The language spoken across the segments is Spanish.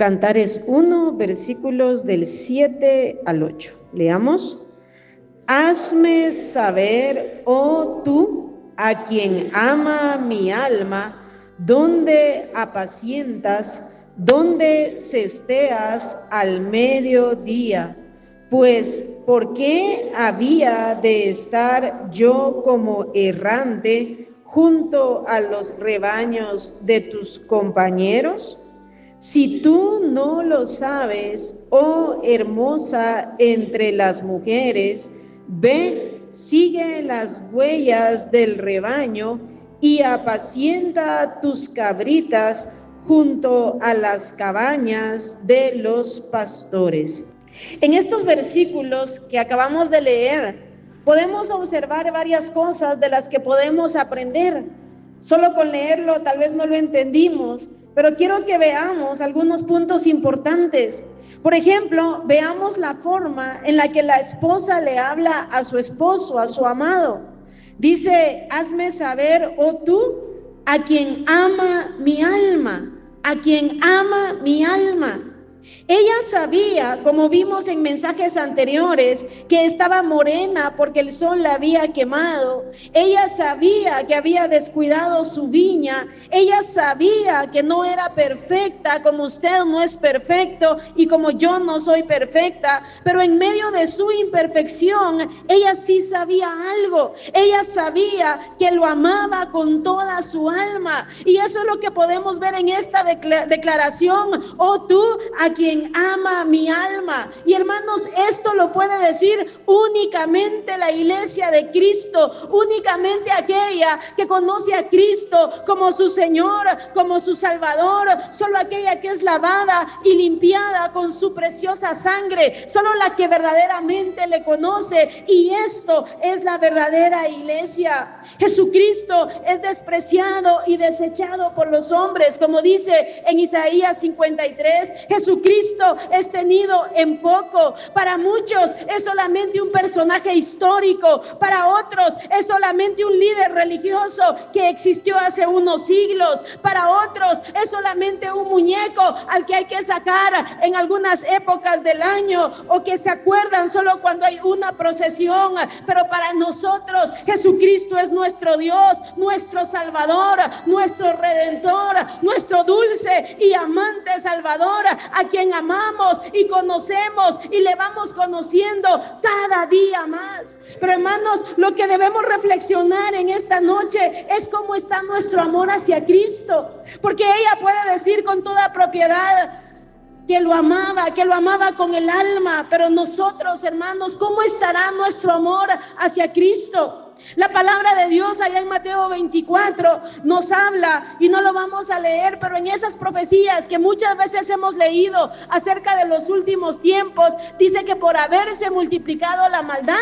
Cantares 1, versículos del 7 al 8. Leamos. Hazme saber, oh tú, a quien ama mi alma, dónde apacientas, dónde cesteas al mediodía. Pues, ¿por qué había de estar yo como errante junto a los rebaños de tus compañeros? Si tú no lo sabes, oh hermosa entre las mujeres, ve, sigue las huellas del rebaño y apacienta tus cabritas junto a las cabañas de los pastores. En estos versículos que acabamos de leer, podemos observar varias cosas de las que podemos aprender. Solo con leerlo tal vez no lo entendimos, pero quiero que veamos algunos puntos importantes. Por ejemplo, veamos la forma en la que la esposa le habla a su esposo, a su amado. Dice, hazme saber, oh tú, a quien ama mi alma, a quien ama mi alma. Ella sabía, como vimos en mensajes anteriores, que estaba morena porque el sol la había quemado. Ella sabía que había descuidado su viña. Ella sabía que no era perfecta, como usted no es perfecto y como yo no soy perfecta. Pero en medio de su imperfección, ella sí sabía algo. Ella sabía que lo amaba con toda su alma. Y eso es lo que podemos ver en esta declaración. Oh tú, a quien ama mi alma. Y hermanos, esto lo puede decir únicamente la iglesia de Cristo, únicamente aquella que conoce a Cristo como su Señor, como su Salvador, solo aquella que es lavada y limpiada con su preciosa sangre, solo la que verdaderamente le conoce. Y esto es la verdadera iglesia. Jesucristo es despreciado y desechado por los hombres, como dice en Isaías 53. Jesucristo es tenido en poco. Para muchos es solamente un personaje histórico, para otros es solamente un líder religioso que existió hace unos siglos, para otros es solamente un muñeco al que hay que sacar en algunas épocas del año o que se acuerdan solo cuando hay una procesión. Pero para nosotros Jesucristo es nuestro Dios, nuestro Salvador, nuestro Redentor, nuestro dulce y amante Salvador, a quien amamos y conocemos y le vamos conociendo cada día más. Pero hermanos, lo que debemos reflexionar en esta noche es cómo está nuestro amor hacia Cristo, porque ella puede decir con toda propiedad que lo amaba con el alma, pero nosotros, hermanos, ¿cómo estará nuestro amor hacia Cristo? La palabra de Dios allá en Mateo 24 nos habla, y no lo vamos a leer, pero en esas profecías que muchas veces hemos leído acerca de los últimos tiempos, dice que por haberse multiplicado la maldad,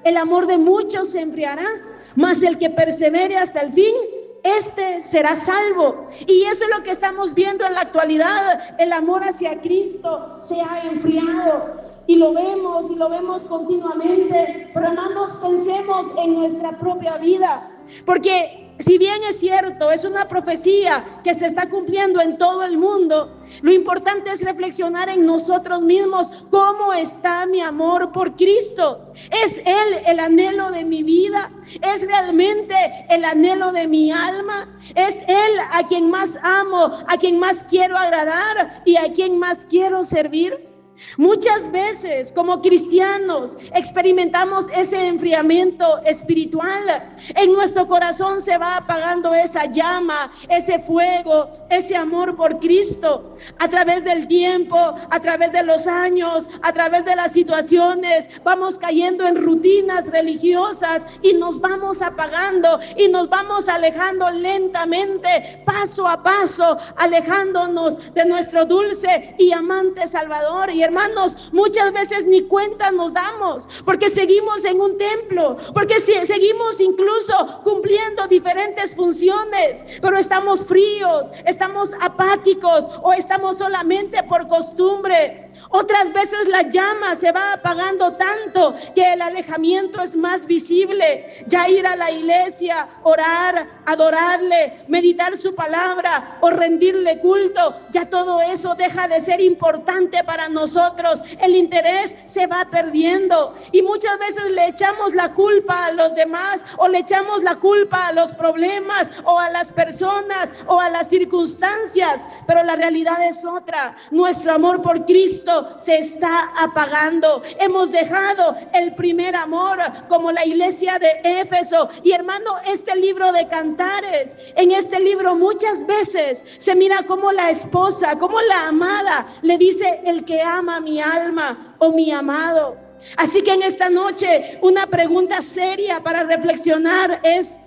el amor de muchos se enfriará, mas el que persevere hasta el fin, este será salvo. Y eso es lo que estamos viendo en la actualidad. El amor hacia Cristo se ha enfriado. Y lo vemos continuamente. Pero hermanos, pensemos en nuestra propia vida, porque si bien es cierto, es una profecía que se está cumpliendo en todo el mundo, lo importante es reflexionar en nosotros mismos. ¿Cómo está mi amor por Cristo? ¿Es Él el anhelo de mi vida? ¿Es realmente el anhelo de mi alma? ¿Es Él a quien más amo, a quien más quiero agradar y a quien más quiero servir? Muchas veces como cristianos experimentamos ese enfriamiento espiritual. En nuestro corazón se va apagando esa llama, ese fuego, ese amor por Cristo. A través del tiempo, a través de los años, a través de las situaciones, vamos cayendo en rutinas religiosas y nos vamos apagando y nos vamos alejando lentamente, paso a paso, alejándonos de nuestro dulce y amante Salvador. Y hermanos, muchas veces ni cuenta nos damos, porque seguimos en un templo, porque seguimos incluso cumpliendo diferentes funciones, pero estamos fríos, estamos apáticos o estamos solamente por costumbre. Otras veces la llama se va apagando tanto que el alejamiento es más visible. Ya ir a la iglesia, orar, adorarle, meditar su palabra o rendirle culto, ya todo eso deja de ser importante para nosotros. El interés se va perdiendo y muchas veces le echamos la culpa a los demás o le echamos la culpa a los problemas o a las personas o a las circunstancias, pero la realidad es otra. Nuestro amor por Cristo se está apagando. Hemos dejado el primer amor, como la iglesia de Éfeso. Y hermano, este libro de Cantares, en este libro muchas veces se mira como la esposa, como la amada le dice: el que ama mi alma, o mi amado. Así que en esta noche una pregunta seria para reflexionar ¿es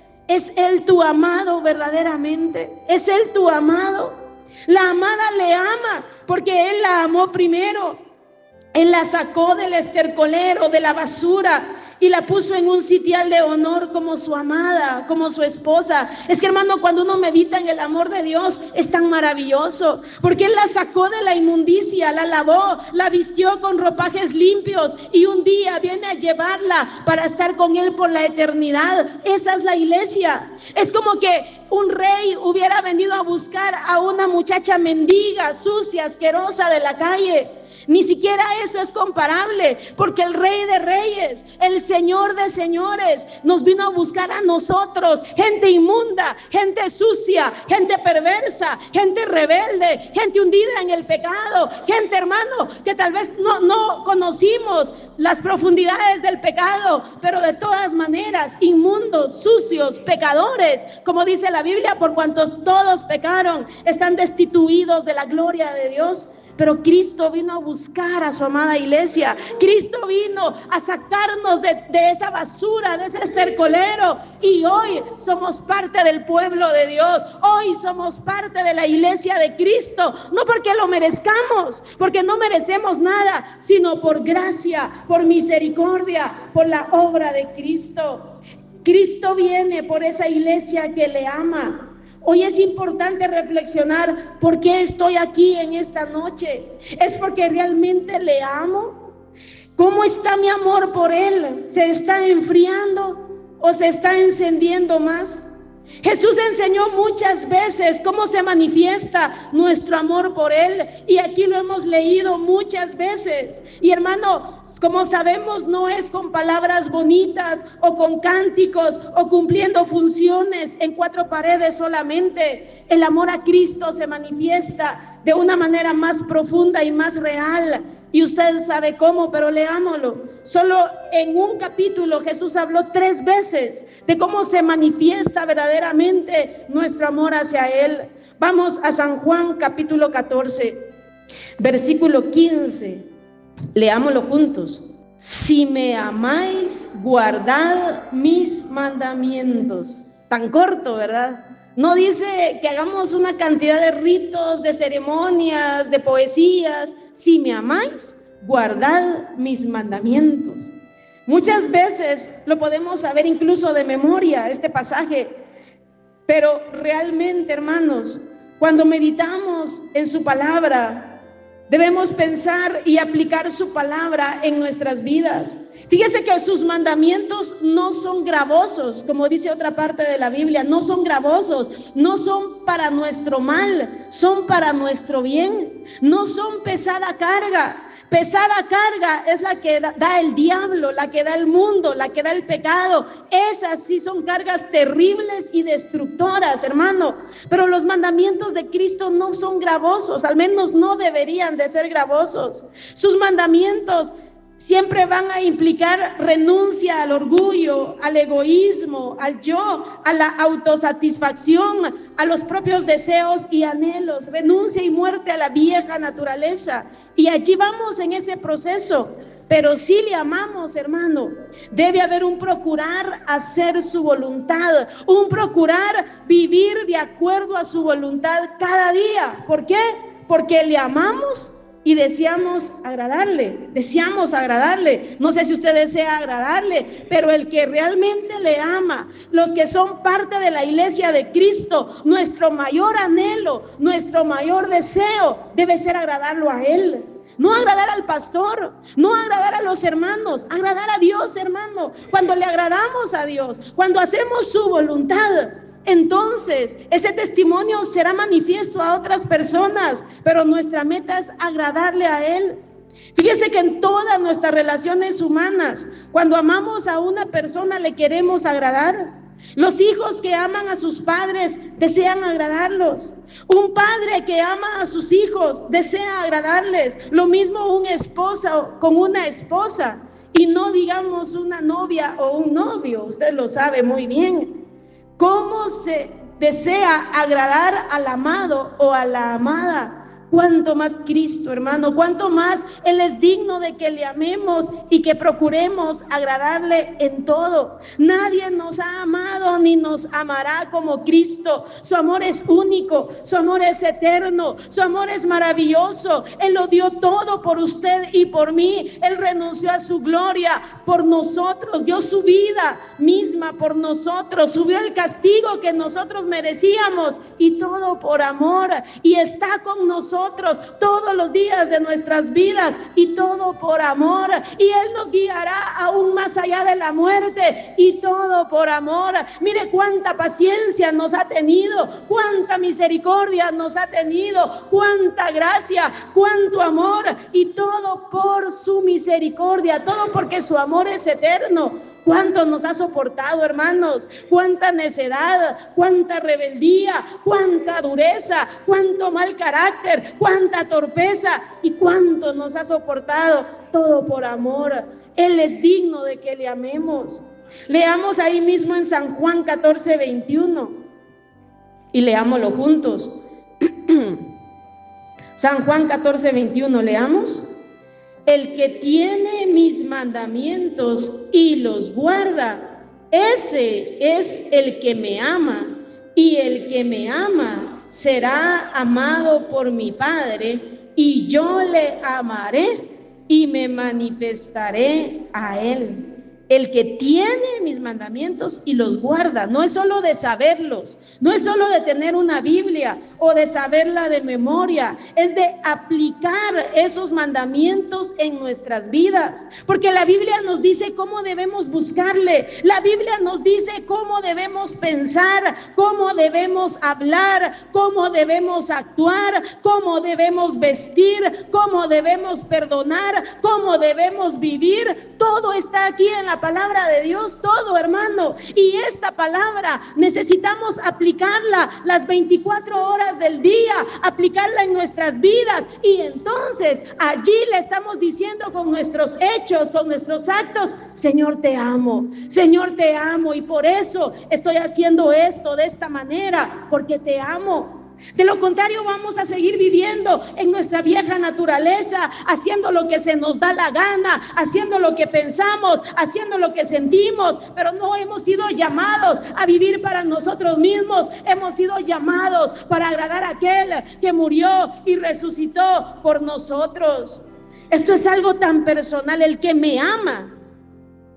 Él tu amado verdaderamente? ¿Es Él tu amado? La amada le ama porque Él la amó primero. Él la sacó del estercolero, de la basura, y la puso en un sitial de honor como su amada, como su esposa. Es que, hermano, cuando uno medita en el amor de Dios, es tan maravilloso, porque Él la sacó de la inmundicia, la lavó, la vistió con ropajes limpios, y un día viene a llevarla para estar con Él por la eternidad. Esa es la iglesia. Es como que un rey hubiera venido a buscar a una muchacha mendiga, sucia, asquerosa de la calle. Ni siquiera eso es comparable, porque el Rey de Reyes, el Señor de Señores, nos vino a buscar a nosotros, gente inmunda, gente sucia, gente perversa, gente rebelde, gente hundida en el pecado, gente, hermano, que tal vez no conocimos las profundidades del pecado, pero de todas maneras, inmundos, sucios, pecadores, como dice la Biblia, por cuantos todos pecaron, están destituidos de la gloria de Dios. Pero Cristo vino a buscar a su amada iglesia. Cristo vino a sacarnos de esa basura, de ese estercolero. Y hoy somos parte del pueblo de Dios. Hoy somos parte de la iglesia de Cristo. No porque lo merezcamos, porque no merecemos nada, sino por gracia, por misericordia, por la obra de Cristo. Cristo viene por esa iglesia que le ama. Hoy es importante reflexionar: ¿por qué estoy aquí en esta noche? ¿Es porque realmente le amo? ¿Cómo está mi amor por Él? ¿Se está enfriando o se está encendiendo más? Jesús enseñó muchas veces cómo se manifiesta nuestro amor por Él, y aquí lo hemos leído muchas veces. Y hermano, como sabemos, no es con palabras bonitas o con cánticos o cumpliendo funciones en cuatro paredes solamente. El amor a Cristo se manifiesta de una manera más profunda y más real. Y usted sabe cómo, pero leámoslo. Solo en un capítulo Jesús habló 3 veces de cómo se manifiesta verdaderamente nuestro amor hacia Él. Vamos a San Juan capítulo 14, versículo 15. Leámoslo juntos. Si me amáis, guardad mis mandamientos. Tan corto, ¿verdad? No dice que hagamos una cantidad de ritos, de ceremonias, de poesías. Si me amáis, guardad mis mandamientos. Muchas veces lo podemos saber incluso de memoria, este pasaje. Pero realmente, hermanos, cuando meditamos en su palabra, debemos pensar y aplicar su palabra en nuestras vidas. Fíjese que sus mandamientos no son gravosos, como dice otra parte de la Biblia, no son gravosos, no son para nuestro mal, son para nuestro bien, no son pesada carga. Pesada carga es la que da el diablo, la que da el mundo, la que da el pecado. Esas sí son cargas terribles y destructoras, hermano. Pero los mandamientos de Cristo no son gravosos, al menos no deberían de ser gravosos. Sus mandamientos siempre van a implicar renuncia al orgullo, al egoísmo, al yo, a la autosatisfacción, a los propios deseos y anhelos, renuncia y muerte a la vieja naturaleza. Y allí vamos en ese proceso. Pero si le amamos, hermano, debe haber un procurar hacer su voluntad, un procurar vivir de acuerdo a su voluntad cada día. ¿Por qué? Porque le amamos y deseamos agradarle. No sé si usted desea agradarle, pero el que realmente le ama, los que son parte de la iglesia de Cristo, nuestro mayor anhelo, nuestro mayor deseo debe ser agradarlo a Él. No agradar al pastor, no agradar a los hermanos, agradar a Dios, hermano. Cuando le agradamos a Dios, cuando hacemos su voluntad, entonces ese testimonio será manifiesto a otras personas, pero nuestra meta es agradarle a Él. Fíjese que en todas nuestras relaciones humanas, cuando amamos a una persona, le queremos agradar. Los hijos que aman a sus padres desean agradarlos. Un padre que ama a sus hijos desea agradarles. Lo mismo un esposo con una esposa, y no digamos una novia o un novio. Usted lo sabe muy bien. ¿Cómo se desea agradar al amado o a la amada? Cuánto más Cristo, hermano, cuánto más Él es digno de que le amemos y que procuremos agradarle en todo. Nadie nos ha amado ni nos amará como Cristo. Su amor es único, su amor es eterno, su amor es maravilloso. Él lo dio todo por usted y por mí. Él renunció a su gloria por nosotros, dio su vida misma por nosotros, subió el castigo que nosotros merecíamos, y todo por amor, y está con nosotros todos los días de nuestras vidas, y todo por amor, y Él nos guiará aún más allá de la muerte, y todo por amor. Mire cuánta paciencia nos ha tenido, cuánta misericordia nos ha tenido, cuánta gracia, cuánto amor, y todo por su misericordia, todo porque su amor es eterno. ¿Cuánto nos ha soportado, hermanos? ¿Cuánta necedad? ¿Cuánta rebeldía? ¿Cuánta dureza? ¿Cuánto mal carácter? ¿Cuánta torpeza? ¿Y cuánto nos ha soportado? Todo por amor. Él es digno de que le amemos. Leamos ahí mismo en San Juan 14:21 y leámoslo juntos. San Juan 14:21, leamos. El que tiene mis mandamientos y los guarda, ese es el que me ama, y el que me ama será amado por mi Padre, y yo le amaré y me manifestaré a él. El que tiene mis mandamientos y los guarda, no es solo de saberlos, no es solo de tener una Biblia o de saberla de memoria, es de aplicar esos mandamientos en nuestras vidas, porque la Biblia nos dice cómo debemos buscarle, la Biblia nos dice cómo debemos pensar, cómo debemos hablar, cómo debemos actuar, cómo debemos vestir, cómo debemos perdonar, cómo debemos vivir. Todo está aquí en la palabra de Dios, todo, hermano, y esta palabra necesitamos aplicarla las 24 horas del día, aplicarla en nuestras vidas, y entonces allí le estamos diciendo con nuestros hechos, con nuestros actos: Señor, te amo, Señor, te amo, y por eso estoy haciendo esto de esta manera, porque te amo. De lo contrario, vamos a seguir viviendo en nuestra vieja naturaleza, haciendo lo que se nos da la gana, haciendo lo que pensamos, haciendo lo que sentimos, pero no hemos sido llamados a vivir para nosotros mismos. Hemos sido llamados para agradar a aquel que murió y resucitó por nosotros. Esto es algo tan personal. El que me ama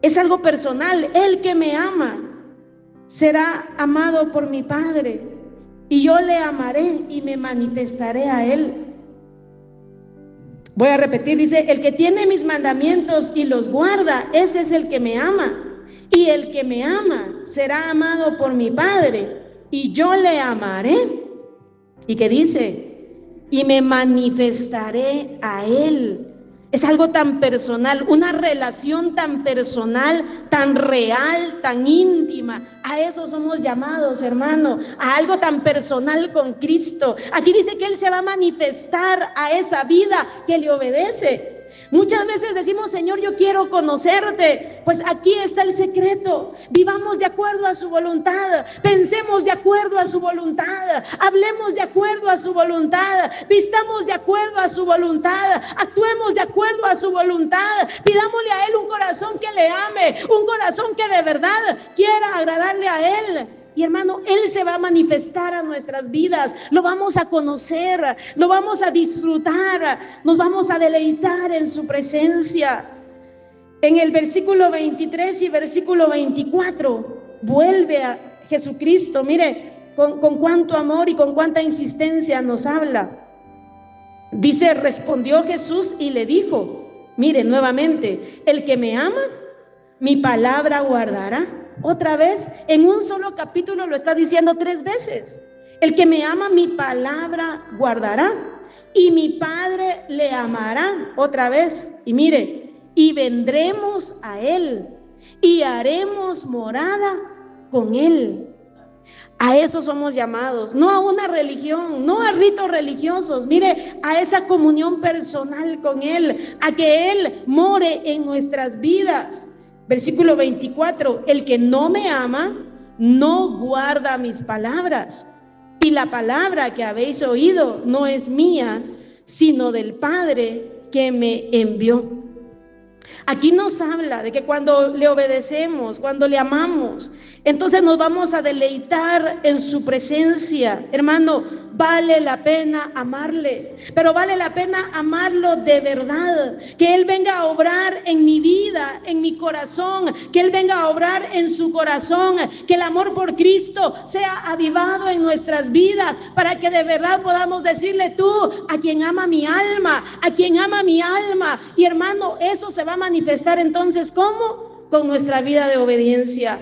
es algo personal. El que me ama será amado por mi Padre, y yo le amaré y me manifestaré a él. Voy a repetir, dice: el que tiene mis mandamientos y los guarda, ese es el que me ama. Y el que me ama será amado por mi Padre, y yo le amaré. ¿Y qué dice? Y me manifestaré a él. Es algo tan personal, una relación tan personal, tan real, tan íntima. A eso somos llamados, hermano, a algo tan personal con Cristo. Aquí dice que Él se va a manifestar a esa vida que le obedece. Muchas veces decimos: Señor, yo quiero conocerte. Pues aquí está el secreto: vivamos de acuerdo a su voluntad, pensemos de acuerdo a su voluntad, hablemos de acuerdo a su voluntad, vistamos de acuerdo a su voluntad, actuemos de acuerdo a su voluntad. Pidámosle a Él un corazón que le ame, un corazón que de verdad quiera agradarle a Él. Y hermano, Él se va a manifestar a nuestras vidas, lo vamos a conocer, lo vamos a disfrutar, nos vamos a deleitar en su presencia. En el versículo 23 y versículo 24 vuelve a Jesucristo. Mire con cuánto amor y con cuánta insistencia nos habla. Dice, respondió Jesús y le dijo, mire nuevamente, el que me ama, mi palabra guardará. Otra vez, en un solo capítulo lo está diciendo 3 veces. El que me ama, mi palabra guardará, y mi Padre le amará. Otra vez, y mire, y vendremos a él, y haremos morada con él. A eso somos llamados, no a una religión, no a ritos religiosos, mire, a esa comunión personal con Él, a que Él more en nuestras vidas. Versículo 24, el que no me ama, no guarda mis palabras, y la palabra que habéis oído no es mía, sino del Padre que me envió. Aquí nos habla de que cuando le obedecemos, cuando le amamos, entonces nos vamos a deleitar en su presencia. Hermano, vale la pena amarle, pero vale la pena amarlo de verdad. Que Él venga a obrar en mi vida, en mi corazón, que Él venga a obrar en su corazón, que el amor por Cristo sea avivado en nuestras vidas, para que de verdad podamos decirle tú, a quien ama mi alma, a quien ama mi alma. Y hermano, eso se va a manifestar entonces, ¿cómo? Con nuestra vida de obediencia.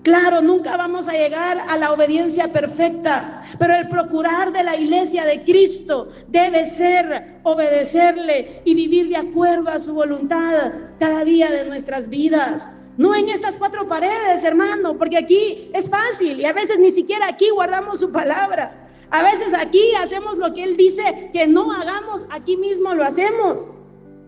Claro, nunca vamos a llegar a la obediencia perfecta, pero el procurar de la iglesia de Cristo debe ser obedecerle y vivir de acuerdo a su voluntad cada día de nuestras vidas. No en estas 4 paredes, hermano, porque aquí es fácil y a veces ni siquiera aquí guardamos su palabra. A veces aquí hacemos lo que Él dice que no hagamos, aquí mismo lo hacemos.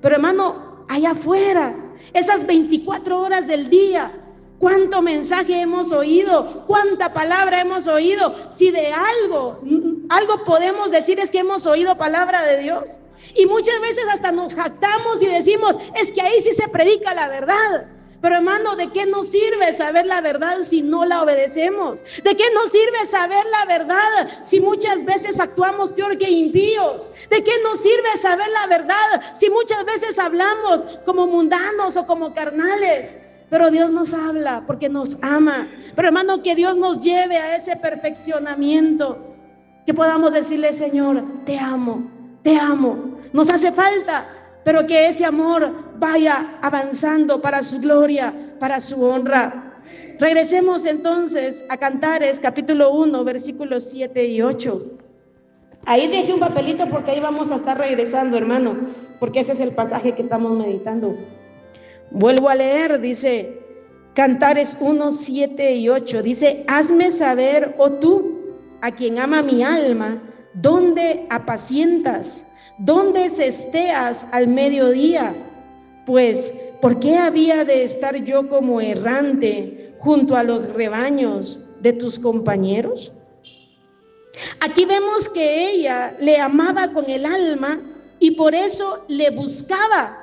Pero hermano, allá afuera, esas 24 horas del día, ¿cuánto mensaje hemos oído? ¿Cuánta palabra hemos oído? Si de algo podemos decir es que hemos oído palabra de Dios. Y muchas veces hasta nos jactamos y decimos, es que ahí sí se predica la verdad. Pero hermano, ¿de qué nos sirve saber la verdad si no la obedecemos? ¿De qué nos sirve saber la verdad si muchas veces actuamos peor que impíos? ¿De qué nos sirve saber la verdad si muchas veces hablamos como mundanos o como carnales? Pero Dios nos habla porque nos ama. Pero hermano, que Dios nos lleve a ese perfeccionamiento, que podamos decirle, Señor, te amo, te amo. Nos hace falta, pero que ese amor vaya avanzando para su gloria, para su honra. Regresemos entonces a Cantares, capítulo 1, versículos 7 y 8. Ahí dejé un papelito porque ahí vamos a estar regresando, hermano, porque ese es el pasaje que estamos meditando. Vuelvo a leer, dice Cantares 1, 7 y 8. Dice, hazme saber, oh tú, a quien ama mi alma, dónde apacientas, dónde cesteas al mediodía. Pues, ¿por qué había de estar yo como errante junto a los rebaños de tus compañeros? Aquí vemos que ella le amaba con el alma y por eso le buscaba.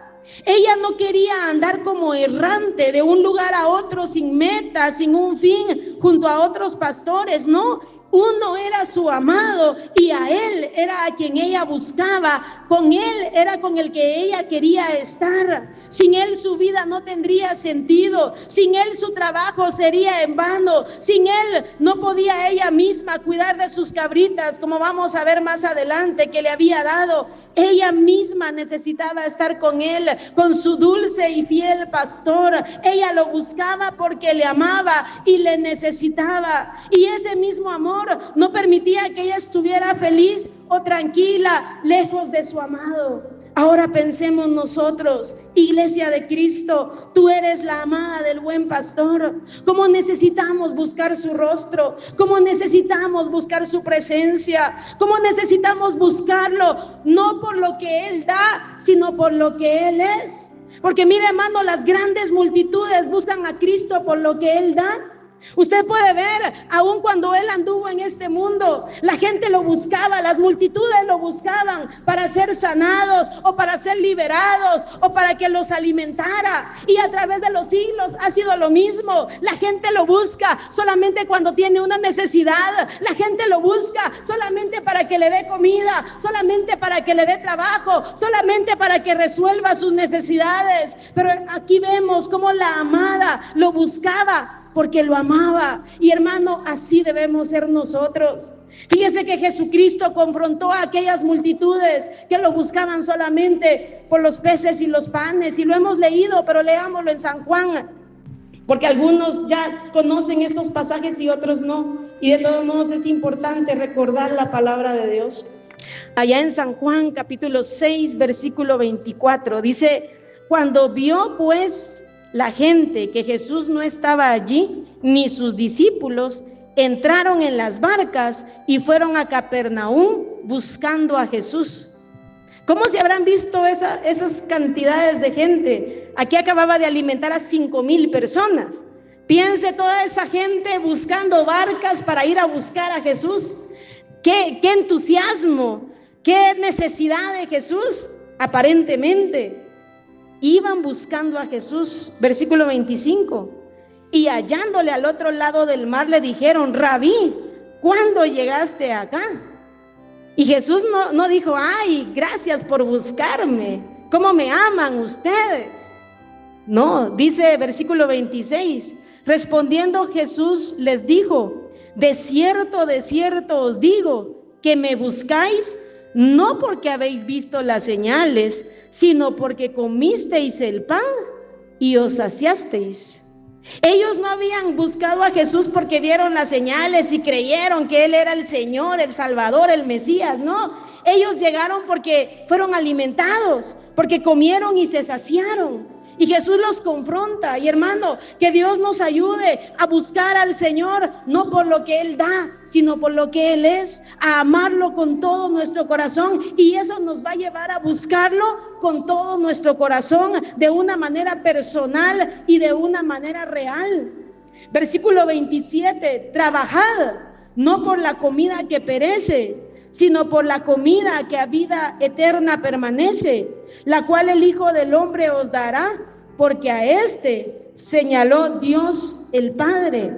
Ella no quería andar como errante de un lugar a otro sin meta, sin un fin, junto a otros pastores, no. Uno era su amado y a Él era a quien ella buscaba. Con Él era con el que ella quería estar. Sin Él su vida no tendría sentido. Sin Él su trabajo sería en vano. Sin Él no podía ella misma cuidar de sus cabritas, como vamos a ver más adelante que le había dado. Ella misma necesitaba estar con Él, con su dulce y fiel pastor. Ella lo buscaba porque le amaba y le necesitaba. Y ese mismo amor no permitía que ella estuviera feliz o tranquila lejos de su amado. Ahora pensemos nosotros, iglesia de Cristo, tú eres la amada del buen pastor. ¿Cómo necesitamos buscar su rostro? ¿Cómo necesitamos buscar su presencia? ¿Cómo necesitamos buscarlo? No por lo que Él da, sino por lo que Él es. Porque mire, hermano, las grandes multitudes buscan a Cristo por lo que Él da. Usted puede ver, aun cuando Él anduvo en este mundo, la gente lo buscaba, las multitudes lo buscaban para ser sanados o para ser liberados o para que los alimentara. Y a través de los siglos ha sido lo mismo. La gente lo busca solamente cuando tiene una necesidad. La gente lo busca solamente para que le dé comida, solamente para que le dé trabajo, solamente para que resuelva sus necesidades. Pero aquí vemos cómo la amada lo buscaba porque lo amaba. Y hermano, así debemos ser nosotros. Fíjese que Jesucristo confrontó a aquellas multitudes que lo buscaban solamente por los peces y los panes, y lo hemos leído, pero leámoslo en San Juan, porque algunos ya conocen estos pasajes y otros no, y de todos modos es importante recordar la palabra de Dios. Allá en San Juan capítulo 6 versículo 24 dice: cuando vio pues la gente que Jesús no estaba allí, ni sus discípulos, entraron en las barcas y fueron a Capernaum buscando a Jesús. ¿Cómo se habrán visto esas cantidades de gente? Aquí acababa de alimentar a 5,000 personas. Piense toda esa gente buscando barcas para ir a buscar a Jesús. ¡Qué entusiasmo! ¡Qué necesidad de Jesús! Aparentemente iban buscando a Jesús. Versículo 25. Y hallándole al otro lado del mar le dijeron: Rabí, ¿cuándo llegaste acá? Y Jesús no dijo: ay, gracias por buscarme, ¿cómo me aman ustedes? No, dice versículo 26, respondiendo Jesús les dijo: de cierto os digo, que me buscáis, no porque habéis visto las señales, sino porque comisteis el pan y os saciasteis. Ellos no habían buscado a Jesús porque vieron las señales y creyeron que Él era el Señor, el Salvador, el Mesías. No, ellos llegaron porque fueron alimentados, porque comieron y se saciaron. Y Jesús los confronta. Y hermano, que Dios nos ayude a buscar al Señor, no por lo que Él da, sino por lo que Él es, a amarlo con todo nuestro corazón. Y eso nos va a llevar a buscarlo con todo nuestro corazón, de una manera personal y de una manera real. Versículo 27, trabajad, no por la comida que perece, sino por la comida que a vida eterna permanece, la cual el Hijo del Hombre os dará, porque a este señaló Dios el Padre.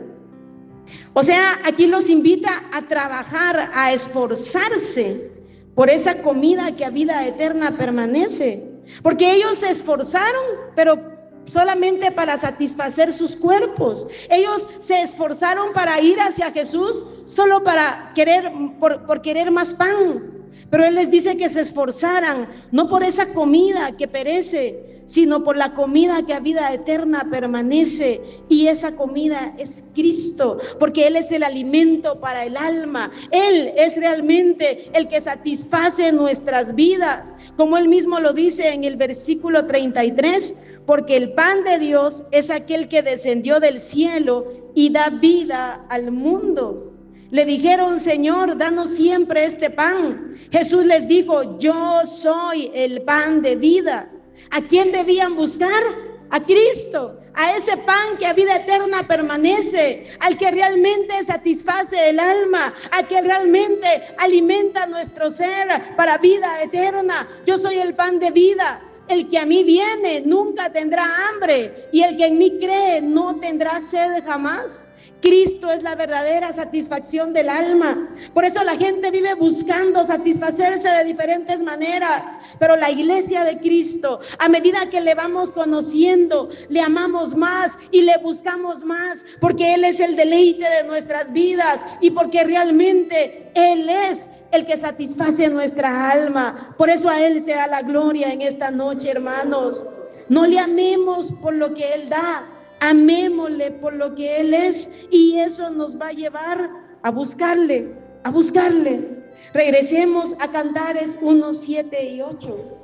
O sea, aquí los invita a trabajar, a esforzarse por esa comida que a vida eterna permanece, porque ellos se esforzaron, pero solamente para satisfacer sus cuerpos. Ellos se esforzaron para ir hacia Jesús solo para querer, por querer más pan. Pero Él les dice que se esforzaran, no por esa comida que perece, sino por la comida que a vida eterna permanece. Y esa comida es Cristo, porque Él es el alimento para el alma. Él es realmente el que satisface nuestras vidas, como Él mismo lo dice en el versículo 33, porque el pan de Dios es aquel que descendió del cielo y da vida al mundo. Le dijeron: Señor, danos siempre este pan. Jesús les dijo: yo soy el pan de vida. ¿A quién debían buscar? A Cristo, a ese pan que a vida eterna permanece, al que realmente satisface el alma, al que realmente alimenta nuestro ser para vida eterna. Yo soy el pan de vida. El que a mí viene nunca tendrá hambre, y el que en mí cree no tendrá sed jamás. Cristo es la verdadera satisfacción del alma. Por eso la gente vive buscando satisfacerse de diferentes maneras, pero la iglesia de Cristo, a medida que le vamos conociendo, le amamos más y le buscamos más, porque Él es el deleite de nuestras vidas y porque realmente Él es el que satisface nuestra alma. Por eso a Él sea la gloria en esta noche, hermanos. No le amemos por lo que Él da, amémosle por lo que Él es, y eso nos va a llevar a buscarle, a buscarle. Regresemos a Cantares 1, 7 y 8.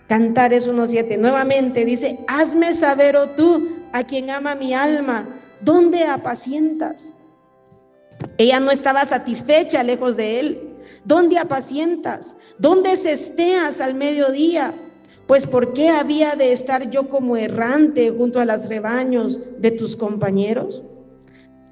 Cantares 1, 7, nuevamente dice: hazme saber, oh tú, a quien ama mi alma, ¿dónde apacientas? Ella no estaba satisfecha lejos de Él. ¿Dónde apacientas? ¿Dónde cesteas al mediodía? Pues ¿por qué había de estar yo como errante junto a los rebaños de tus compañeros?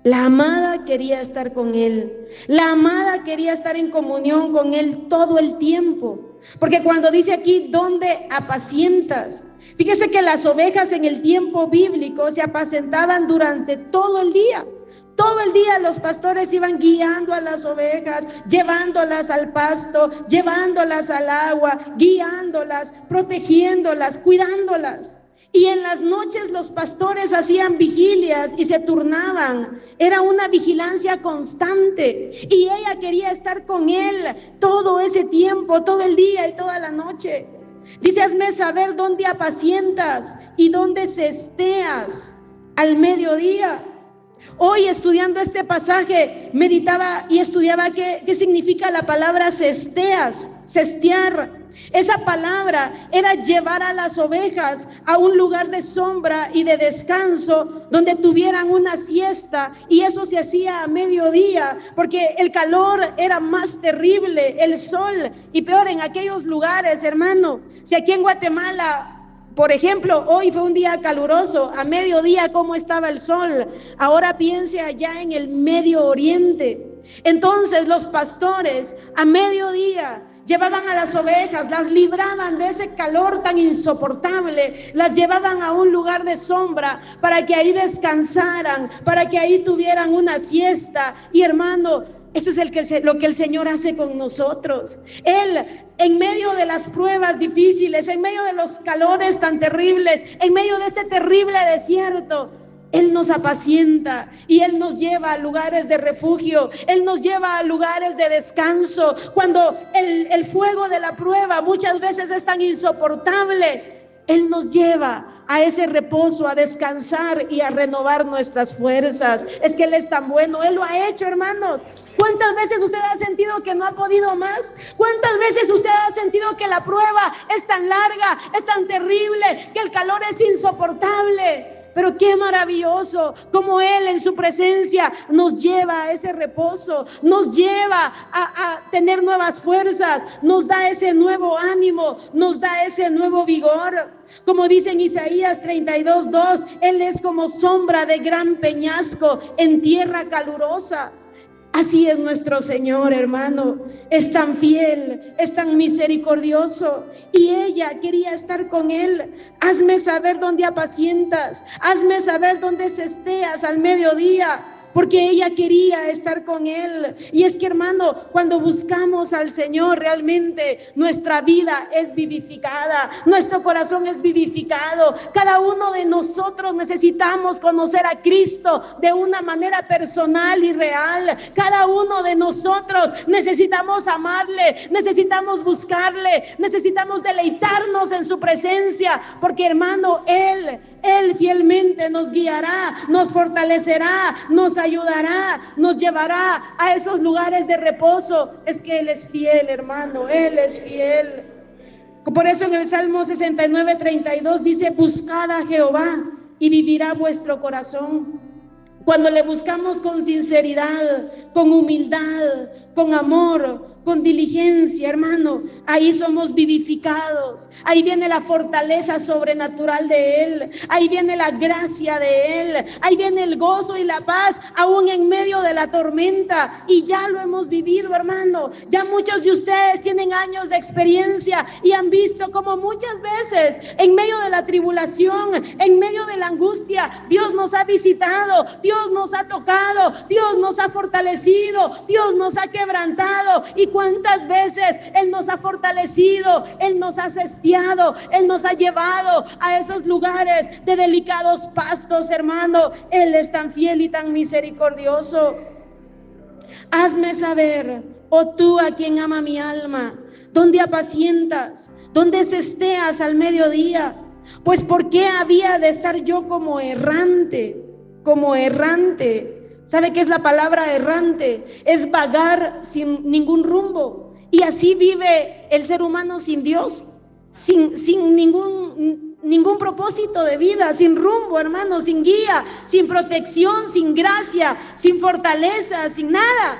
La amada quería estar con Él. La amada quería estar en comunión con Él todo el tiempo. Porque cuando dice aquí, ¿dónde apacientas? Fíjese que las ovejas en el tiempo bíblico se apacentaban durante todo el día. Todo el día los pastores iban guiando a las ovejas, llevándolas al pasto, llevándolas al agua, guiándolas, protegiéndolas, cuidándolas. Y en las noches los pastores hacían vigilias y se turnaban. Era una vigilancia constante. Y ella quería estar con él todo ese tiempo, todo el día y toda la noche. Dice, hazme saber dónde apacientas y dónde cesteas al mediodía. Hoy, estudiando este pasaje, meditaba y estudiaba qué significa la palabra cesteas, cestear. Esa palabra era llevar a las ovejas a un lugar de sombra y de descanso donde tuvieran una siesta, y eso se hacía a mediodía porque el calor era más terrible, el sol, y peor en aquellos lugares, hermano. Si aquí en Guatemala, por ejemplo, hoy fue un día caluroso, a mediodía cómo estaba el sol, ahora piense allá en el Medio Oriente. Entonces los pastores a mediodía llevaban a las ovejas, las libraban de ese calor tan insoportable, las llevaban a un lugar de sombra para que ahí descansaran, para que ahí tuvieran una siesta. Y hermano, eso es lo que el Señor hace con nosotros. Él, en medio de las pruebas difíciles, en medio de los calores tan terribles, en medio de este terrible desierto, Él nos apacienta y Él nos lleva a lugares de refugio, Él nos lleva a lugares de descanso. Cuando el fuego de la prueba muchas veces es tan insoportable, Él nos lleva a ese reposo, a descansar y a renovar nuestras fuerzas. Es que Él es tan bueno, Él lo ha hecho, hermanos. ¿Cuántas veces usted ha sentido que no ha podido más? ¿Cuántas veces usted ha sentido que la prueba es tan larga, es tan terrible, que el calor es insoportable? Pero qué maravilloso como Él en su presencia nos lleva a ese reposo, nos lleva a tener nuevas fuerzas, nos da ese nuevo ánimo, nos da ese nuevo vigor. Como dice en Isaías 32:2, Él es como sombra de gran peñasco en tierra calurosa. Así es nuestro Señor, hermano. Es tan fiel, es tan misericordioso. Y ella quería estar con Él. Hazme saber dónde apacientas, hazme saber dónde cesteas al mediodía. Porque ella quería estar con Él. Y es que, hermano, cuando buscamos al Señor, realmente nuestra vida es vivificada, nuestro corazón es vivificado. Cada uno de nosotros necesitamos conocer a Cristo de una manera personal y real. Cada uno de nosotros necesitamos amarle, necesitamos buscarle, necesitamos deleitarnos en su presencia. Porque, hermano, Él fielmente nos guiará, nos fortalecerá, nos ayudará, nos llevará a esos lugares de reposo. Es que Él es fiel, hermano, Él es fiel. Por eso en el Salmo 69:32 dice: buscad a Jehová y vivirá vuestro corazón. Cuando le buscamos con sinceridad, con humildad, con amor, con diligencia, hermano, ahí somos vivificados. Ahí viene la fortaleza sobrenatural de Él, ahí viene la gracia de Él, ahí viene el gozo y la paz aún en medio de la tormenta. Y ya lo hemos vivido, hermano. Ya muchos de ustedes tienen años de experiencia y han visto cómo muchas veces en medio de la tribulación, en medio de la angustia, Dios nos ha visitado, Dios nos ha tocado, Dios nos ha fortalecido, Dios nos ha quebrantado. Y cuántas veces Él nos ha fortalecido, Él nos ha sesteado, Él nos ha llevado a esos lugares de delicados pastos, hermano. Él es tan fiel y tan misericordioso. Hazme saber, oh tú a quien ama mi alma, dónde apacientas, dónde cesteas al mediodía. Pues ¿por qué había de estar yo como errante? Como errante. ¿Sabe qué es la palabra errante? Es vagar sin ningún rumbo. Y así vive el ser humano sin Dios, sin ningún propósito de vida, sin rumbo, hermano, sin guía, sin protección, sin gracia, sin fortaleza, sin nada.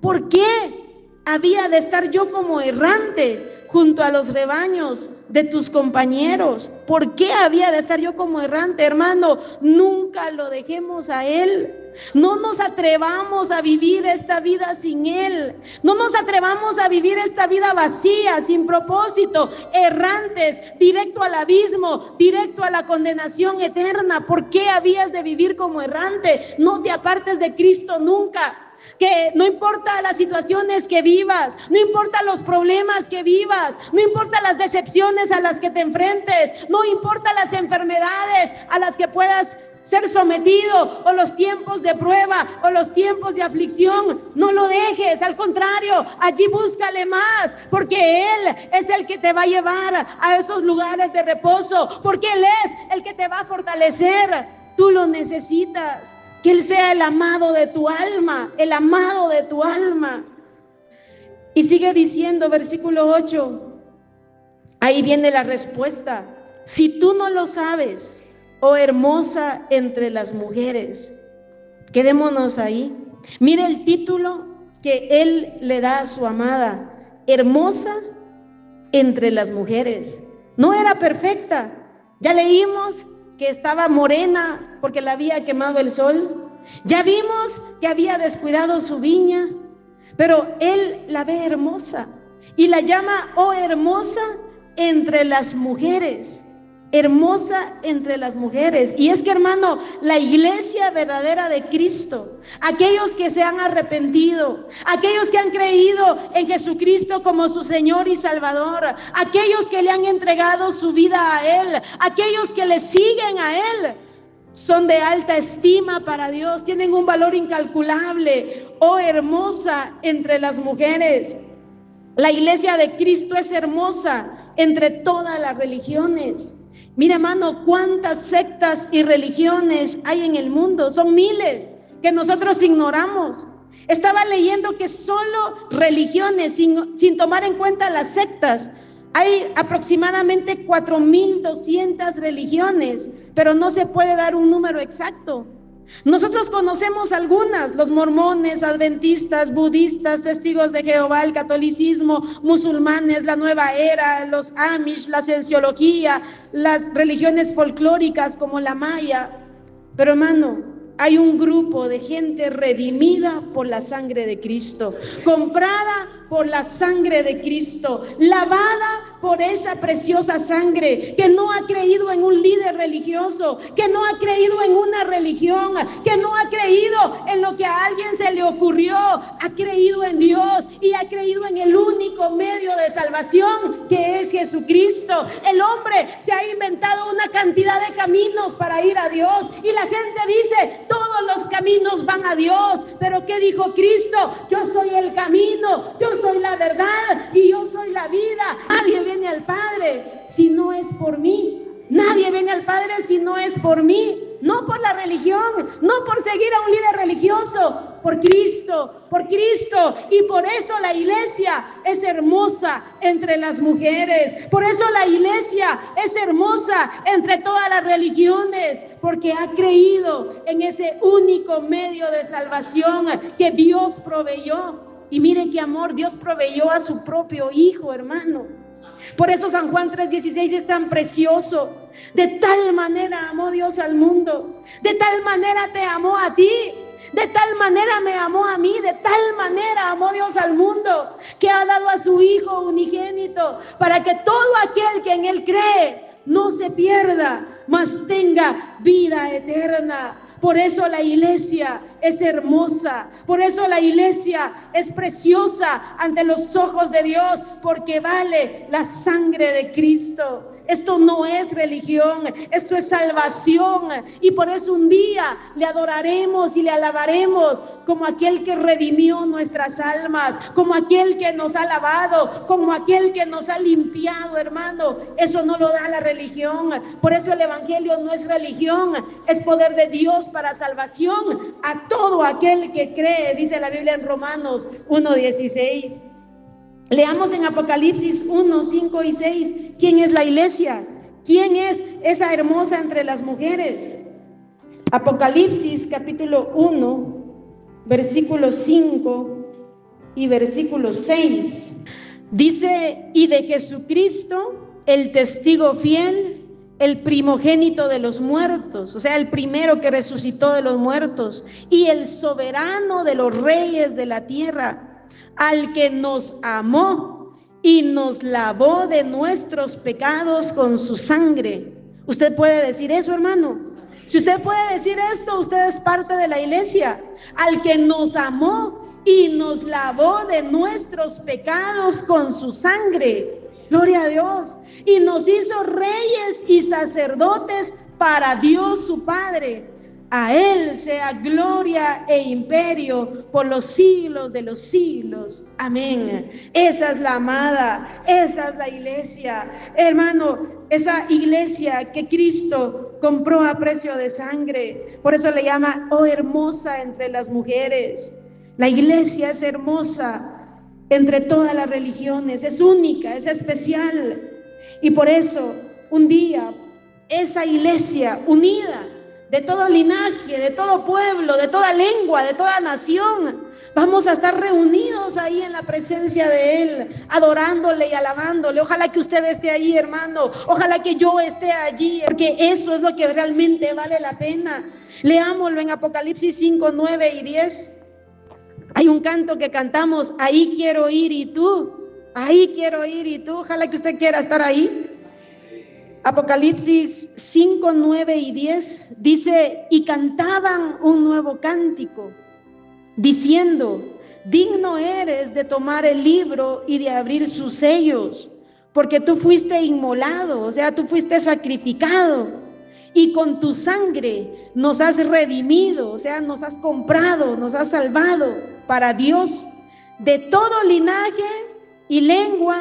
¿Por qué había de estar yo como errante junto a los rebaños de tus compañeros? ¿Por qué había de estar yo como errante, hermano? Nunca lo dejemos a Él. No nos atrevamos a vivir esta vida sin Él. No nos atrevamos a vivir esta vida vacía, sin propósito, errantes, directo al abismo, directo a la condenación eterna. ¿Por qué habías de vivir como errante? No te apartes de Cristo nunca. que no importa las situaciones que vivas, no importa los problemas que vivas, no importa las decepciones a las que te enfrentes, no importa las enfermedades a las que puedas ser sometido, o los tiempos de prueba, o los tiempos de aflicción, no lo dejes, al contrario, allí búscale más, porque Él es el que te va a llevar a esos lugares de reposo, porque Él es el que te va a fortalecer. Tú lo necesitas, que Él sea el amado de tu alma, el amado de tu alma. Y sigue diciendo, versículo 8, ahí viene la respuesta. Si tú no lo sabes, oh hermosa entre las mujeres. Quedémonos ahí. Mire el título que Él le da a su amada: hermosa entre las mujeres. No era perfecta. Ya leímos que estaba morena porque la había quemado el sol. Ya vimos que había descuidado su viña. Pero Él la ve hermosa y la llama, oh hermosa entre las mujeres. Hermosa entre las mujeres. Y es que, hermano, la iglesia verdadera de Cristo, aquellos que se han arrepentido, aquellos que han creído en Jesucristo como su Señor y Salvador, aquellos que le han entregado su vida a Él, aquellos que le siguen a Él, son de alta estima para Dios, tienen un valor incalculable. Oh hermosa entre las mujeres. La iglesia de Cristo es hermosa entre todas las religiones. Mira, hermano, cuántas sectas y religiones hay en el mundo. Son miles que nosotros ignoramos. Estaba leyendo que solo religiones, sin tomar en cuenta las sectas, hay aproximadamente 4,200 religiones, pero no se puede dar un número exacto. Nosotros conocemos algunas: los mormones, adventistas, budistas, testigos de Jehová, el catolicismo, musulmanes, la nueva era, los amish, la cienciología, las religiones folclóricas como la maya. Pero, hermano, hay un grupo de gente redimida por la sangre de Cristo, comprada por la sangre de Cristo, lavada por esa preciosa sangre, que no ha creído en un líder religioso, que no ha creído en una religión, que no ha creído en lo que a alguien se le ocurrió, ha creído en Dios y ha creído en el único medio de salvación, que es Jesucristo. El hombre se ha inventado una cantidad de caminos para ir a Dios y la gente dice: todos los caminos van a Dios. Pero ¿qué dijo Cristo? Yo soy el camino, yo soy la verdad y yo soy la vida. Nadie viene al Padre si no es por mí. Nadie viene al Padre si no es por mí. No por la religión, no por seguir a un líder religioso, por Cristo, por Cristo. Y por eso la iglesia es hermosa entre las mujeres. Por eso la iglesia es hermosa entre todas las religiones, porque ha creído en ese único medio de salvación que Dios proveyó. Y mire qué amor, Dios proveyó a su propio Hijo, hermano. Por eso San Juan 3:16 es tan precioso. De tal manera amó Dios al mundo, de tal manera te amó a ti, de tal manera me amó a mí, de tal manera amó Dios al mundo, que ha dado a su Hijo unigénito, para que todo aquel que en Él cree no se pierda, mas tenga vida eterna. Por eso la iglesia es hermosa, por eso la iglesia es preciosa ante los ojos de Dios, porque vale la sangre de Cristo. Esto no es religión, esto es salvación. Y por eso un día le adoraremos y le alabaremos como aquel que redimió nuestras almas, como aquel que nos ha lavado, como aquel que nos ha limpiado, hermano. Eso no lo da la religión. Por eso el evangelio no es religión, es poder de Dios para salvación a todo aquel que cree, dice la Biblia en Romanos 1:16. Leamos en Apocalipsis 1, 5 y 6. ¿Quién es la iglesia? ¿Quién es esa hermosa entre las mujeres? Apocalipsis capítulo 1, versículo 5 y versículo 6. Dice: y de Jesucristo, el testigo fiel, el primogénito de los muertos, o sea, el primero que resucitó de los muertos, y el soberano de los reyes de la tierra, al que nos amó y nos lavó de nuestros pecados con su sangre. ¿Usted puede decir eso, hermano? Si usted puede decir esto, usted es parte de la iglesia. Al que nos amó y nos lavó de nuestros pecados con su sangre. Gloria a Dios. Y nos hizo reyes y sacerdotes para Dios su Padre. A Él sea gloria e imperio por los siglos de los siglos. Amén. Esa es la amada, esa es la iglesia. Hermano, esa iglesia que Cristo compró a precio de sangre. Por eso le llama, oh hermosa entre las mujeres. La iglesia es hermosa entre todas las religiones, es única, es especial. Y por eso, un día, esa iglesia unida, de todo linaje, de todo pueblo, de toda lengua, de toda nación, vamos a estar reunidos ahí en la presencia de Él, adorándole y alabándole. Ojalá que usted esté allí, hermano, ojalá que yo esté allí, porque eso es lo que realmente vale la pena. Leámoslo en Apocalipsis 5, 9 y 10. Hay un canto que cantamos, ahí quiero ir y tú, ahí quiero ir y tú. Ojalá que usted quiera estar ahí. Apocalipsis 5, 9 y 10 dice, y cantaban un nuevo cántico, diciendo, digno eres de tomar el libro y de abrir sus sellos, porque tú fuiste inmolado, o sea, tú fuiste sacrificado, y con tu sangre nos has redimido, o sea, nos has comprado, nos has salvado para Dios de todo linaje y lengua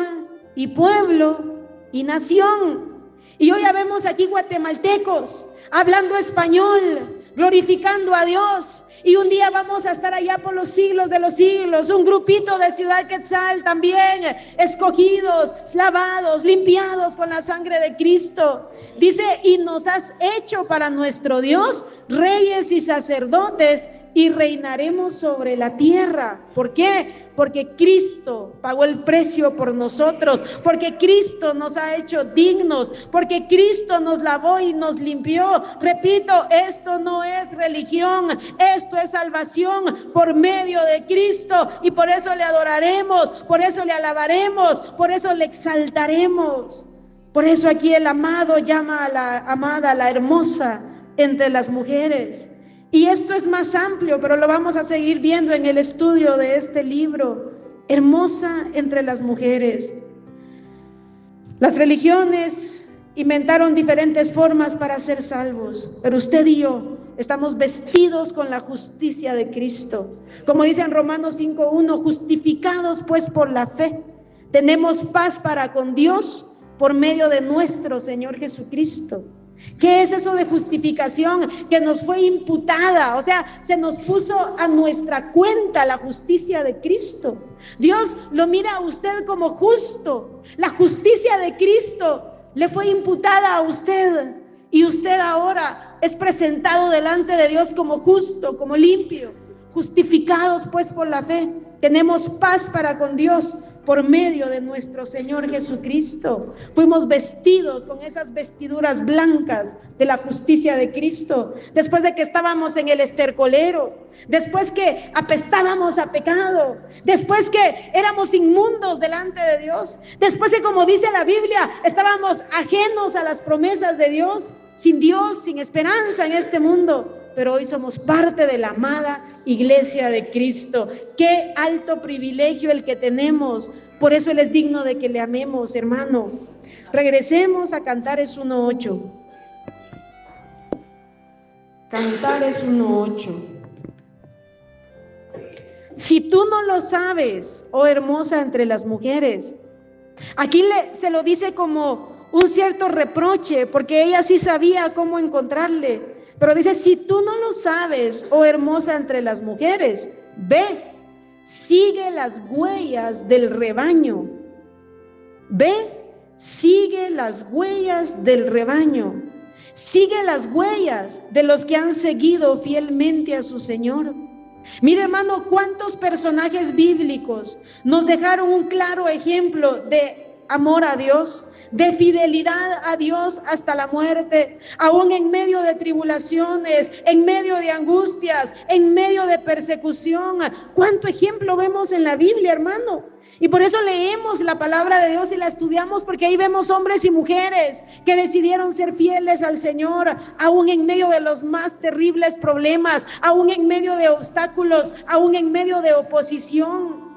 y pueblo y nación. Y hoy ya vemos aquí guatemaltecos hablando español, glorificando a Dios. Y un día vamos a estar allá por los siglos de los siglos, un grupito de Ciudad Quetzal también, escogidos, lavados, limpiados con la sangre de Cristo. Dice, y nos has hecho para nuestro Dios reyes y sacerdotes, y reinaremos sobre la tierra. ¿Por qué? Porque Cristo pagó el precio por nosotros, porque Cristo nos ha hecho dignos, porque Cristo nos lavó y nos limpió. Repito, esto no es religión, esto es salvación por medio de Cristo, y por eso le adoraremos, por eso le alabaremos, por eso le exaltaremos. Por eso aquí el amado llama a la amada, la hermosa entre las mujeres. Y esto es más amplio, pero lo vamos a seguir viendo en el estudio de este libro. Hermosa entre las mujeres. Las religiones inventaron diferentes formas para ser salvos, pero usted y yo estamos vestidos con la justicia de Cristo. Como dice en Romanos 5:1, justificados pues por la fe, tenemos paz para con Dios por medio de nuestro Señor Jesucristo. ¿Qué es eso de justificación? Que nos fue imputada, o sea, se nos puso a nuestra cuenta la justicia de Cristo. Dios lo mira a usted como justo. La justicia de Cristo le fue imputada a usted, y usted ahora es presentado delante de Dios como justo, como limpio. Justificados pues por la fe, tenemos paz para con Dios por medio de nuestro Señor Jesucristo. Fuimos vestidos con esas vestiduras blancas de la justicia de Cristo, después de que estábamos en el estercolero, después que apestábamos a pecado, después que éramos inmundos delante de Dios, después que, como dice la Biblia, estábamos ajenos a las promesas de Dios, sin esperanza en este mundo. Pero hoy somos parte de la amada iglesia de Cristo. Qué alto privilegio el que tenemos. Por eso Él es digno de que le amemos, hermano. Regresemos a Cantares 1:8. Cantares 1:8. Si tú no lo sabes, oh hermosa entre las mujeres. Aquí se lo dice como un cierto reproche, porque ella sí sabía cómo encontrarle. Pero dice, si tú no lo sabes, oh hermosa entre las mujeres, ve, sigue las huellas del rebaño. Ve, sigue las huellas del rebaño. Sigue las huellas de los que han seguido fielmente a su Señor. Mire, hermano, cuántos personajes bíblicos nos dejaron un claro ejemplo de amor a Dios, de fidelidad a Dios hasta la muerte, aún en medio de tribulaciones, en medio de angustias, en medio de persecución. ¿Cuánto ejemplo vemos en la Biblia, hermano? Y por eso leemos la palabra de Dios y la estudiamos, porque ahí vemos hombres y mujeres que decidieron ser fieles al Señor, aún en medio de los más terribles problemas, aún en medio de obstáculos, aún en medio de oposición.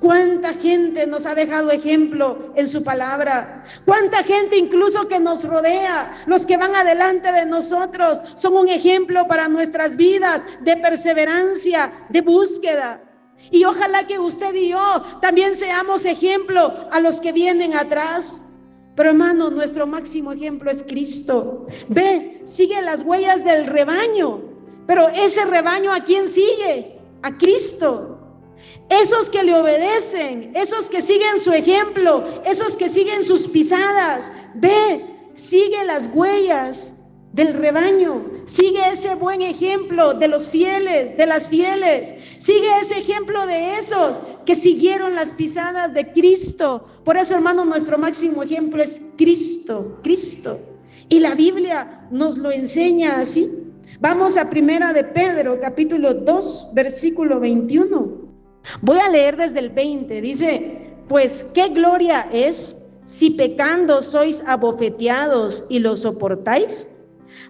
¿Cuánta gente nos ha dejado ejemplo en su palabra? ¿Cuánta gente incluso que nos rodea, los que van adelante de nosotros, son un ejemplo para nuestras vidas de perseverancia, de búsqueda? Y ojalá que usted y yo también seamos ejemplo a los que vienen atrás. Pero hermano, nuestro máximo ejemplo es Cristo. Ve, sigue las huellas del rebaño, pero ese rebaño, ¿a quién sigue? A Cristo. Esos que le obedecen, esos que siguen su ejemplo, esos que siguen sus pisadas. Ve, sigue las huellas del rebaño, sigue ese buen ejemplo de los fieles, de las fieles, sigue ese ejemplo de esos que siguieron las pisadas de Cristo. Por eso, hermano, nuestro máximo ejemplo es Cristo, Cristo. Y la Biblia nos lo enseña así. Vamos a Primera de Pedro, capítulo 2, versículo 21. Voy a leer desde el 20, dice: pues qué gloria es si pecando sois abofeteados y lo soportáis,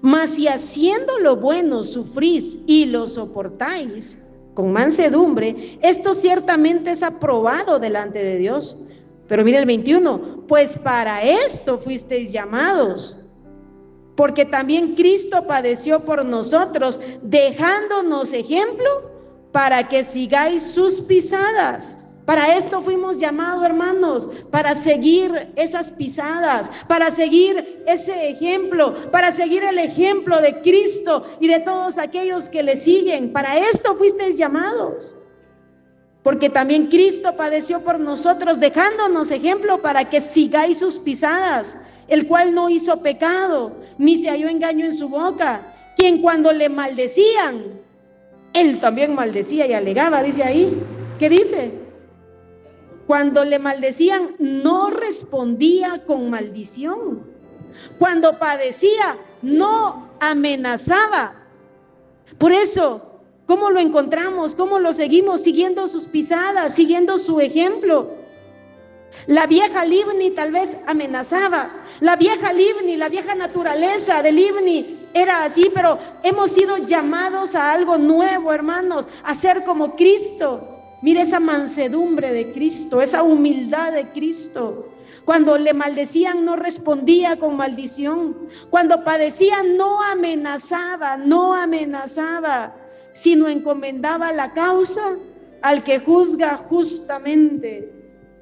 mas si haciendo lo bueno sufrís y lo soportáis con mansedumbre, esto ciertamente es aprobado delante de Dios. Pero mire el 21, pues para esto fuisteis llamados, porque también Cristo padeció por nosotros, dejándonos ejemplo para que sigáis sus pisadas. Para esto fuimos llamados, hermanos, para seguir esas pisadas, para seguir ese ejemplo, para seguir el ejemplo de Cristo y de todos aquellos que le siguen. Para esto fuisteis llamados, porque también Cristo padeció por nosotros, dejándonos ejemplo para que sigáis sus pisadas, el cual no hizo pecado, ni se halló engaño en su boca, quien cuando le maldecían, él también maldecía y alegaba. Dice ahí, ¿qué dice? Cuando le maldecían, no respondía con maldición. Cuando padecía, no amenazaba. Por eso, ¿cómo lo encontramos? ¿Cómo lo seguimos? Siguiendo sus pisadas, siguiendo su ejemplo. La vieja Libni tal vez amenazaba. La vieja Libni, la vieja naturaleza de Libni era así, pero hemos sido llamados a algo nuevo, hermanos, a ser como Cristo. Mire esa mansedumbre de Cristo, esa humildad de Cristo. Cuando le maldecían, no respondía con maldición. Cuando padecía, no amenazaba, sino encomendaba la causa al que juzga justamente.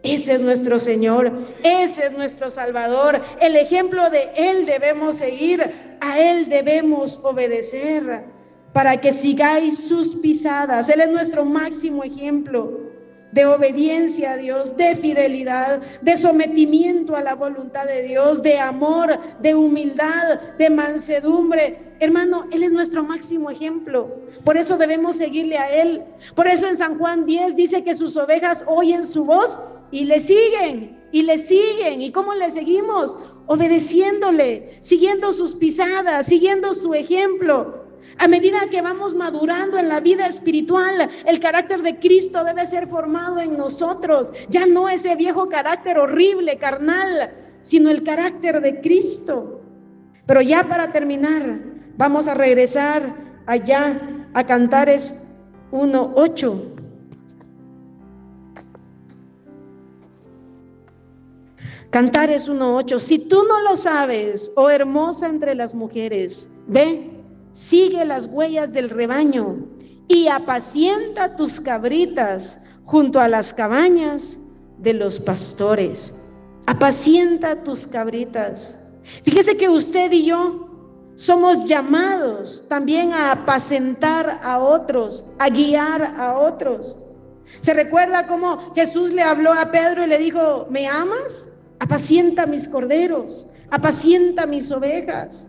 Ese es nuestro Señor, ese es nuestro Salvador. El ejemplo de Él debemos seguir, a Él debemos obedecer, para que sigáis sus pisadas. Él es nuestro máximo ejemplo de obediencia a Dios, de fidelidad, de sometimiento a la voluntad de Dios, de amor, de humildad, de mansedumbre. Hermano, Él es nuestro máximo ejemplo. Por eso debemos seguirle a Él. Por eso en San Juan 10 dice que sus ovejas oyen su voz y le siguen, y le siguen. ¿Y cómo le seguimos? Obedeciéndole, siguiendo sus pisadas, siguiendo su ejemplo. A medida que vamos madurando en la vida espiritual, el carácter de Cristo debe ser formado en nosotros. Ya no ese viejo carácter horrible, carnal, sino el carácter de Cristo. Pero ya para terminar, vamos a regresar allá a Cantares 1:8. Cantares 1:8. Si tú no lo sabes, oh hermosa entre las mujeres, ve, sigue las huellas del rebaño y apacienta tus cabritas junto a las cabañas de los pastores. Apacienta tus cabritas. Fíjese que usted y yo somos llamados también a apacentar a otros, a guiar a otros. ¿Se recuerda cómo Jesús le habló a Pedro y le dijo: ¿me amas? Apacienta mis corderos, apacienta mis ovejas.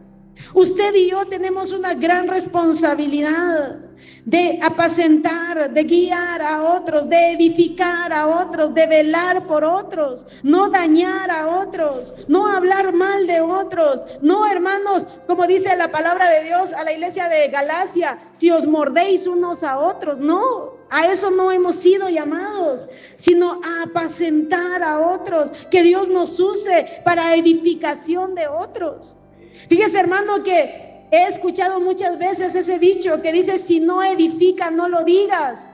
Usted y yo tenemos una gran responsabilidad de apacentar, de guiar a otros, de edificar a otros, de velar por otros, no dañar a otros, no hablar mal de otros. No, hermanos, como dice la palabra de Dios a la iglesia de Galacia, si os mordéis unos a otros, no. A eso no hemos sido llamados, sino a apacentar a otros, que Dios nos use para edificación de otros. Fíjese, hermano, que he escuchado muchas veces ese dicho que dice: si no edifica, no lo digas.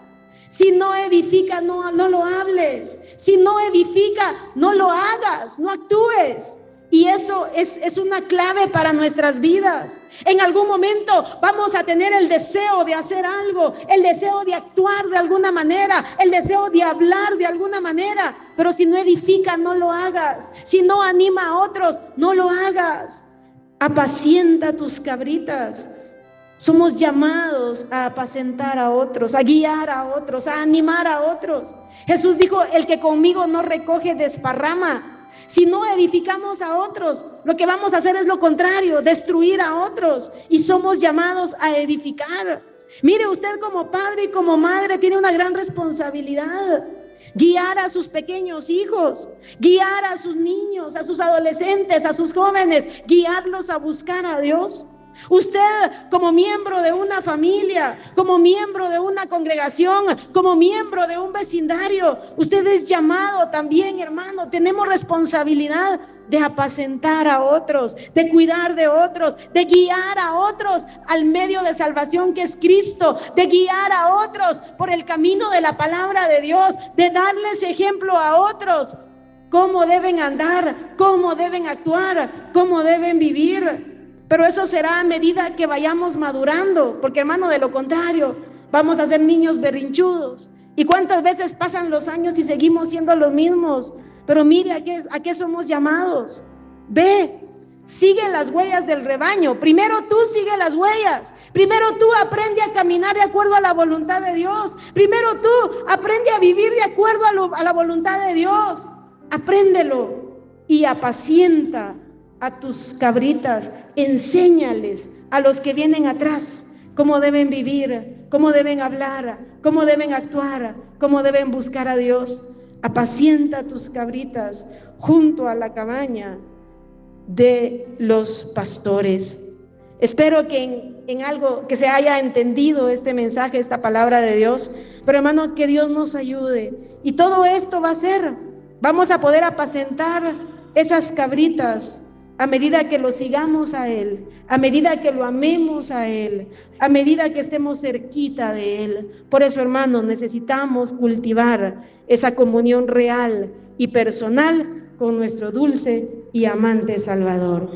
Si no edifica, no lo hables. Si no edifica, no lo hagas, no actúes. Y eso es una clave para nuestras vidas. En algún momento vamos a tener el deseo de hacer algo, el deseo de actuar de alguna manera, el deseo de hablar de alguna manera. Pero si no edifica, no lo hagas. Si no anima a otros, no lo hagas. Apacienta tus cabritas. Somos llamados a apacentar a otros, a guiar a otros, a animar a otros. Jesús dijo: el que conmigo no recoge, desparrama. Si no edificamos a otros, lo que vamos a hacer es lo contrario, destruir a otros. Y somos llamados a edificar. Mire, usted como padre y como madre tiene una gran responsabilidad. Guiar a sus pequeños hijos, guiar a sus niños, a sus adolescentes, a sus jóvenes, guiarlos a buscar a Dios. Usted, como miembro de una familia, como miembro de una congregación, como miembro de un vecindario, usted es llamado también, hermano. Tenemos responsabilidad de apacentar a otros, de cuidar de otros, de guiar a otros al medio de salvación que es Cristo, de guiar a otros por el camino de la palabra de Dios, de darles ejemplo a otros, cómo deben andar, cómo deben actuar, cómo deben vivir. Pero eso será a medida que vayamos madurando, porque, hermano, de lo contrario, vamos a ser niños berrinchudos. ¿Y cuántas veces pasan los años y seguimos siendo los mismos? Pero mire, ¿a qué somos llamados? Ve, sigue las huellas del rebaño. Primero tú sigue las huellas. Primero tú aprende a caminar de acuerdo a la voluntad de Dios. Primero tú aprende a vivir de acuerdo a la voluntad de Dios. Apréndelo y apacienta a tus cabritas. Enséñales a los que vienen atrás cómo deben vivir, cómo deben hablar, cómo deben actuar, cómo deben buscar a Dios. Apacienta tus cabritas junto a la cabaña de los pastores. Espero que en algo que se haya entendido este mensaje, esta palabra de Dios. Pero, hermano, que Dios nos ayude. Y todo esto va a ser, vamos a poder apacentar esas cabritas a medida que lo sigamos a Él, a medida que lo amemos a Él, a medida que estemos cerquita de Él. Por eso, hermanos, necesitamos cultivar esa comunión real y personal con nuestro dulce y amante Salvador.